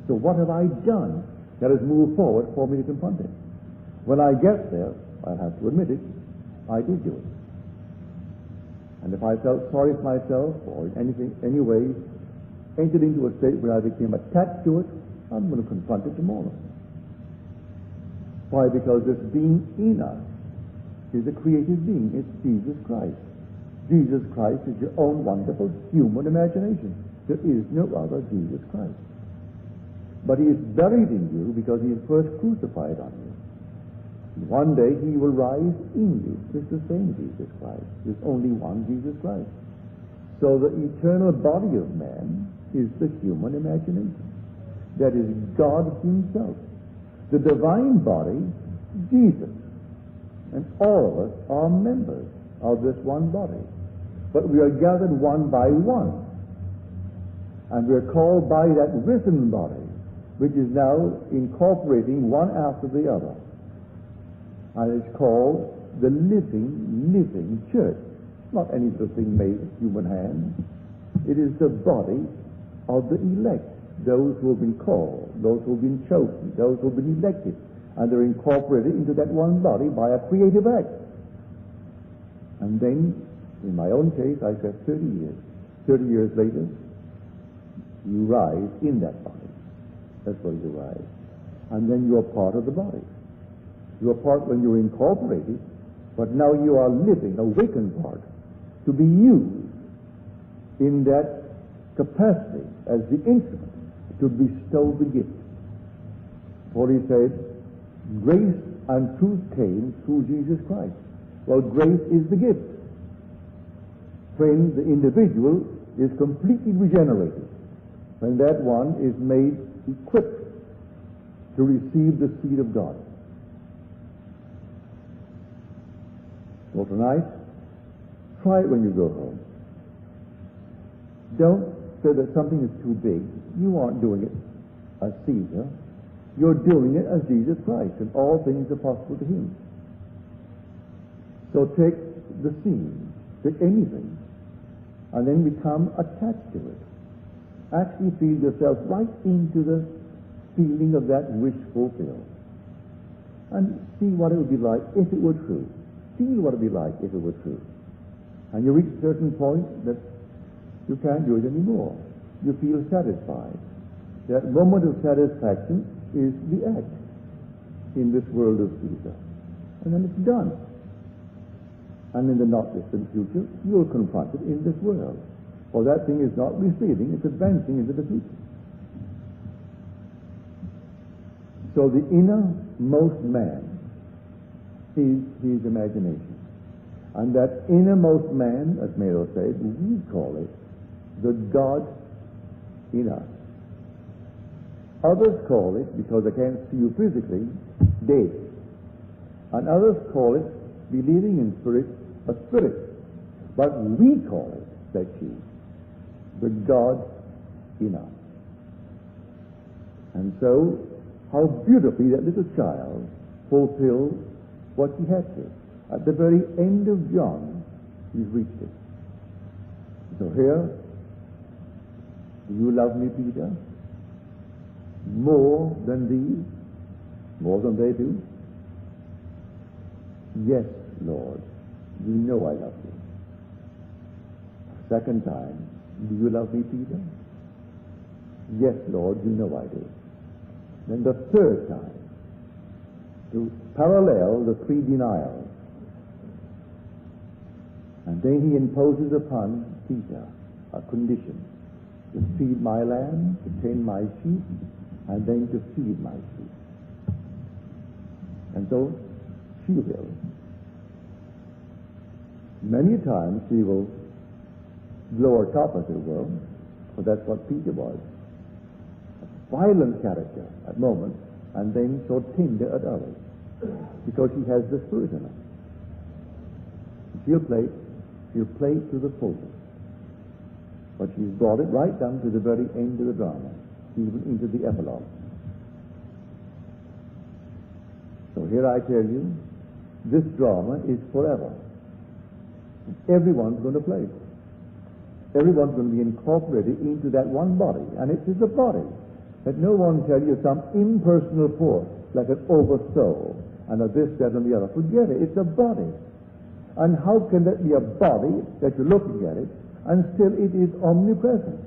So what have I done that has moved forward for me to confront it? When I get there, I have to admit it, I did do it. And if I felt sorry for myself or in any way entered into a state where I became attached to it, I'm going to confront it tomorrow. Why? Because this being in us is a creative being. It's Jesus Christ. Jesus Christ is your own wonderful human imagination. There is no other Jesus Christ. But he is buried in you because he is first crucified on you. One day he will rise in you. It's the same Jesus Christ. There's only one Jesus Christ. So the eternal body of man is the human imagination. That is God himself. The divine body, Jesus. And all of us are members of this one body. But we are gathered one by one. And we are called by that risen body, which is now incorporating one after the other. And it's called the living church. Not any little thing made with human hands. It is the body of the elect, those who have been called, those who have been chosen, those who have been elected, and they're incorporated into that one body by a creative act. And then, in my own case, I said 30 years. 30 years later, you rise in that body. That's where you rise. And then you are part of the body. You are part when you're incorporated, but now you are living, awakened part, to be used in that capacity as the instrument to bestow the gift. For he said, grace and truth came through Jesus Christ. Well, grace is the gift. When the individual is completely regenerated, when that one is made equipped to receive the seed of God. So tonight, try it when you go home. Don't say that something is too big. You aren't doing it as Caesar. You're doing it as Jesus Christ, and all things are possible to him. So take the seed, take anything, and then become attached to it. Actually feel yourself right into the feeling of that wish fulfilled. And see what it would be like if it were true. Feel what it would be like if it were true. And you reach a certain point that you can't do it anymore. You feel satisfied. That moment of satisfaction is the act in this world of Caesar. And then it's done. And in the not distant future, you'll confront it in this world. For that thing is not receding, it's advancing into the future. So the innermost man is his imagination. And that innermost man, as Mero said, we call it the God in us. Others call it, because they can't see you physically, dead. And others call it, believing in spirit, a spirit. But we call it, said she, the God in us. And so, how beautifully that little child fulfilled what she had to. At the very end of John, she's reached it. So here, do you love me, Peter? More than these? More than they do? Yes, Lord, you know I love you. Second time, do you love me, Peter? Yes, Lord, you know I do. Then the third time, to parallel the three denials. And then he imposes upon Peter a condition: to feed my lamb, to tend my sheep, and then to feed my sheep. And so she will. Many times she will blow her top, as it were, for that's what Peter was. A violent character at moments, and then so tender at others, because she has the Spirit in her. She'll play to the fullest. But she's brought it right down to the very end of the drama, even into the epilogue. So here I tell you, this drama is forever. Everyone's going to play. Everyone's going to be incorporated into that one body, and it is a body. Let no one tell you some impersonal force, like an oversoul, and of this, that, and the other. Forget it. It's a body. And how can that be a body that you're looking at it, and still it is omnipresent?